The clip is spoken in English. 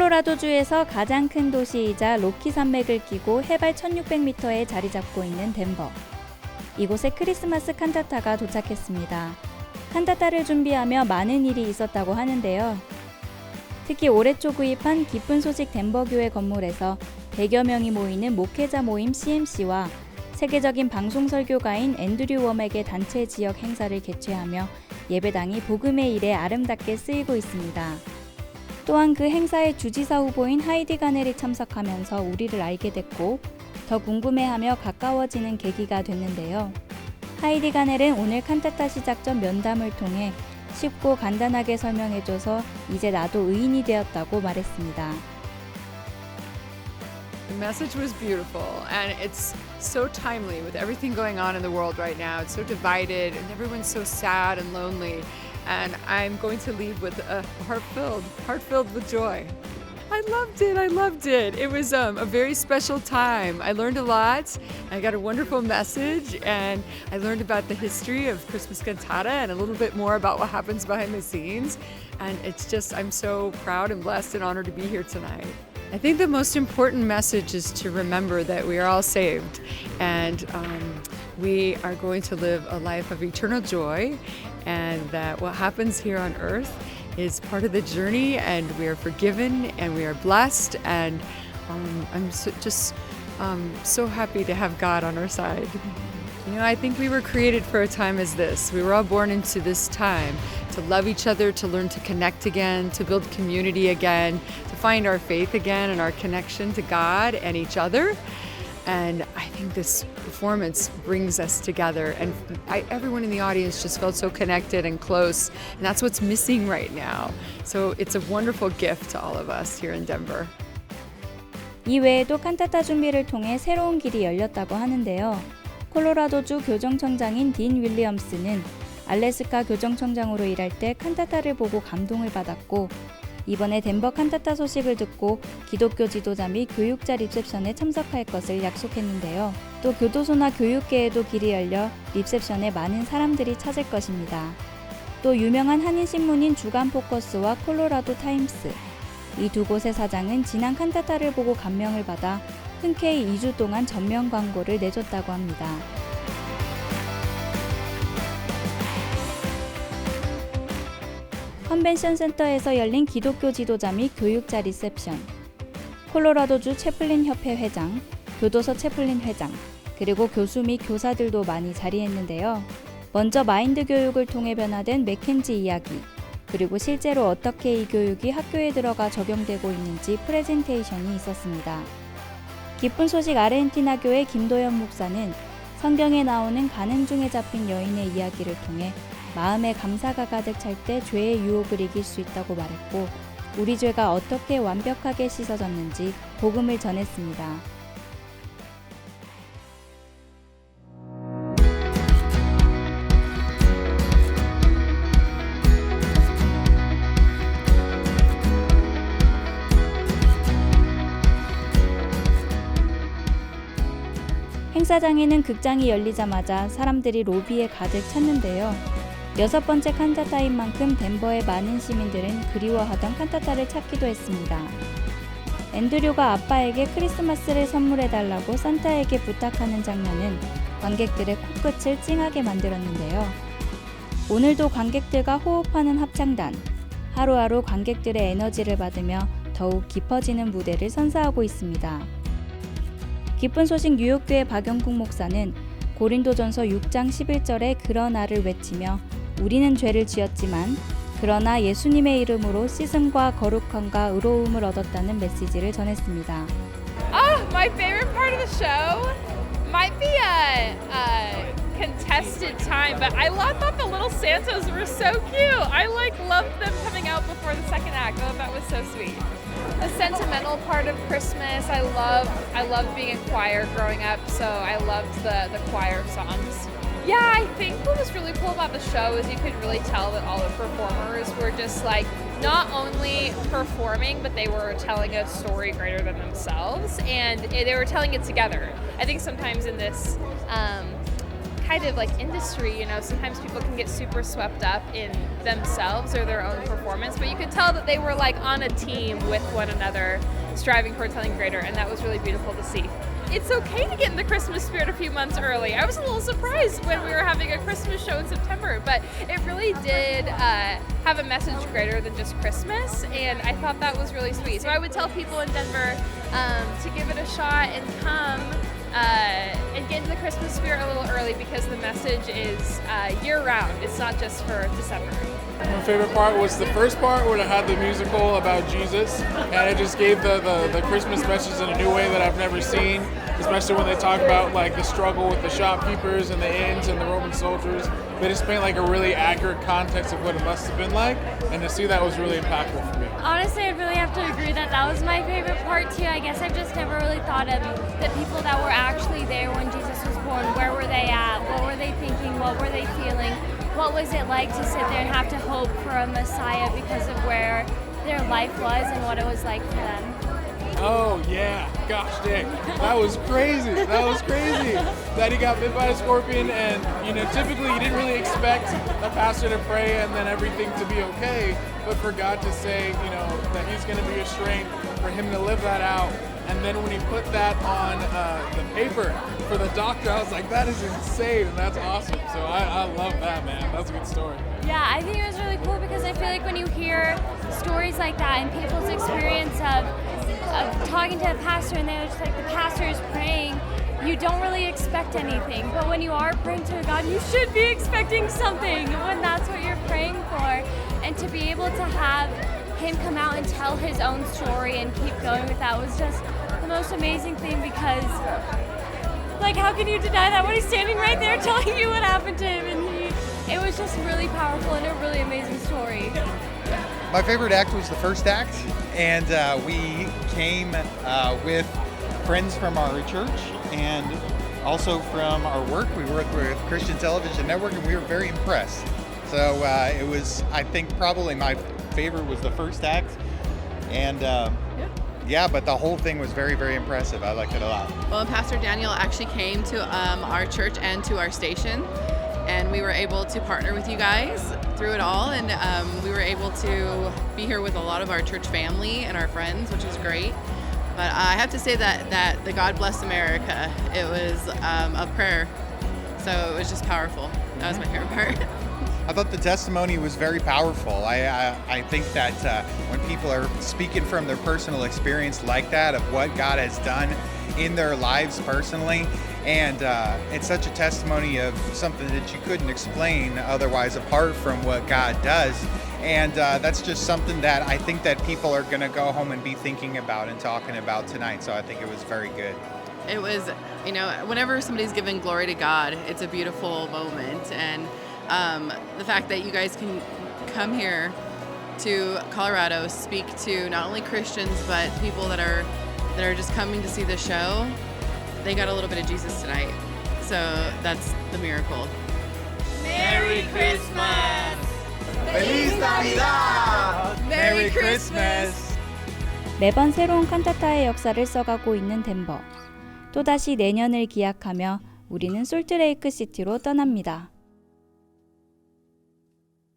콜로라도주에서 가장 큰 도시이자 로키 산맥을 끼고 해발 1600m에 자리 잡고 있는 덴버. 이곳에 크리스마스 칸타타가 도착했습니다. 칸타타를 준비하며 많은 일이 있었다고 하는데요. 특히 올해 초 구입한 기쁜 소식 덴버교회 건물에서 100여 명이 모이는 목회자 모임 CMC와 세계적인 방송 설교가인 앤드류 웜에게 단체 지역 행사를 개최하며 예배당이 복음의 일에 아름답게 쓰이고 있습니다. 또한 그 행사의 주지사 후보인 하이디 가넬이 참석하면서 우리를 알게 됐고 더 궁금해하며 가까워지는 계기가 됐는데요. 하이디 가넬은 오늘 칸타타 시작 전 면담을 통해 쉽고 간단하게 설명해줘서 이제 나도 의인이 되었다고 말했습니다. The message was beautiful, and it's so timely with everything going on in the world right now. It's so divided, and everyone's so sad and lonely. And I'm going to leave with a heart filled with joy. I loved it. It was a very special time. I learned a lot. I got a wonderful message, and I learned about the history of Christmas cantata and a little bit more about what happens behind the scenes. And it's just, I'm so proud and blessed and honored to be here tonight. I think the most important message is to remember that we are all saved, and we are going to live a life of eternal joy, and that what happens here on earth is part of the journey, and we are forgiven and we are blessed, and I'm so happy to have God on our side. You know, I think we were created for a time as this. We were all born into this time to love each other, to learn to connect again, to build community again, to find our faith again and our connection to God and each other. And I think this performance brings us together, and everyone in the audience just felt so connected and close, and that's what's missing right now. So it's a wonderful gift to all of us here in Denver. 이 외에도 칸타타 준비를 통해 새로운 길이 열렸다고 하는데요. 콜로라도주 교정청장인 딘 윌리엄스는 알래스카 교정청장으로 일할 때 칸타타를 보고 감동을 받았고 이번에 덴버 칸타타 소식을 듣고 기독교 지도자 및 교육자 리셉션에 참석할 것을 약속했는데요. 또 교도소나 교육계에도 길이 열려 리셉션에 많은 사람들이 찾을 것입니다. 또 유명한 한인신문인 주간 포커스와 콜로라도 타임스, 이 두 곳의 사장은 지난 칸타타를 보고 감명을 받아 흔쾌히 2주 동안 전면 광고를 내줬다고 합니다. 컨벤션 센터에서 열린 기독교 지도자 및 교육자 리셉션, 콜로라도주 채플린 협회 회장, 교도소 채플린 회장, 그리고 교수 및 교사들도 많이 자리했는데요. 먼저 마인드 교육을 통해 변화된 맥켄지 이야기, 그리고 실제로 어떻게 이 교육이 학교에 들어가 적용되고 있는지 프레젠테이션이 있었습니다. 기쁜 소식 아르헨티나 교회 김도현 목사는 성경에 나오는 가늠 중에 잡힌 여인의 이야기를 통해 마음에 감사가 가득 찰 때 죄의 유혹을 이길 수 있다고 말했고 우리 죄가 어떻게 완벽하게 씻어졌는지 복음을 전했습니다. 행사장에는 극장이 열리자마자 사람들이 로비에 가득 찼는데요. 6번째 칸타타인 만큼 덴버의 많은 시민들은 그리워하던 칸타타를 찾기도 했습니다. 앤드류가 아빠에게 크리스마스를 선물해달라고 산타에게 부탁하는 장면은 관객들의 코끝을 찡하게 만들었는데요. 오늘도 관객들과 호흡하는 합창단, 하루하루 관객들의 에너지를 받으며 더욱 깊어지는 무대를 선사하고 있습니다. 기쁜 소식 뉴욕교회 박영국 목사는 고린도전서 6장 11절에 그러나를 외치며 우리는 죄를 지었지만 그러나 예수님의 이름으로 씻음과 거룩함과 의로움을 얻었다는 메시지를 전했습니다. My favorite part of the show might be a contested time, but I thought the little Santas were so cute. I loved them coming out before the second act. Oh, that was so sweet. The sentimental part of Christmas, I loved being in choir growing up, so I loved the choir songs. Yeah, I think what was really cool about the show is you could really tell that all the performers were just not only performing, but they were telling a story greater than themselves, and they were telling it together. I think sometimes in this kind of like industry, you know, sometimes people can get super swept up in themselves or their own performance, but you could tell that they were like on a team with one another, striving towards something greater, and that was really beautiful to see. It's okay to get in the Christmas spirit a few months early. I was a little surprised when we were having a Christmas show in September, but it really did have a message greater than just Christmas, and I thought that was really sweet. So I would tell people in Denver to give it a shot and come and get into the Christmas spirit a little early, because the message is year-round. It's not just for December. My favorite part was the first part when it had the musical about Jesus, and it just gave the Christmas message in a new way that I've never seen, especially when they talk about like the struggle with the shopkeepers and the inns and the Roman soldiers. They just paint like a really accurate context of what it must have been like, and to see that was really impactful for me. Honestly, I'd really have to agree that that was my favorite part too. I guess I've just never really thought of the people that were actually there when Jesus was born. Where were they at? What were they thinking? What were they feeling? What was it like to sit there and have to hope for a Messiah because of where their life was and what it was like for them? Oh yeah, gosh dang, that was crazy. That was crazy. That he got bit by a scorpion, and typically you didn't really expect the pastor to pray and then everything to be okay, but for God to say, that He's going to be your strength, for Him to live that out, and then when He put that on the paper for the doctor, I was like, that is insane, and that's awesome. So I love that, man. That's a good story. Yeah, I think it was really cool because I feel like when you hear stories like that and people's experience of talking to a pastor and they're just like, the pastor is praying, you don't really expect anything. But when you are praying to God, you should be expecting something when that's what you're praying for. And to be able to have him come out and tell his own story and keep going with that was just the most amazing thing, because like, how can you deny that when he's standing right there telling you what happened to him? And it was just really powerful and a really amazing story. My favorite act was the first act, and we came with friends from our church and also from our work. We work with Christian Television Network, and we were very impressed. So it was, I think, probably my favorite was the first act, and but the whole thing was very, very impressive. I liked it a lot. Well, Pastor Daniel actually came to our church and to our station, and we were able to partner with you guys through it all, and we were able to be here with a lot of our church family and our friends, which was great. But I have to say that the God Bless America, it was a prayer, so it was just powerful. That was my favorite part. I thought the testimony was very powerful. I think that when people are speaking from their personal experience like that of what God has done in their lives personally, and it's such a testimony of something that you couldn't explain otherwise apart from what God does. And that's just something that I think that people are going to go home and be thinking about and talking about tonight. So I think it was very good. It was, whenever somebody's giving glory to God, it's a beautiful moment. And the fact that you guys can come here to Colorado, speak to not only Christians, but people that are just coming to see the show, they got a little bit of Jesus tonight. So that's the miracle. Merry Christmas! Feliz Navidad! Merry Christmas! 매번 새로운 칸타타의 역사를 써가고 있는 덴버. 또다시 내년을 기약하며 우리는 솔트레이크 시티로 떠납니다.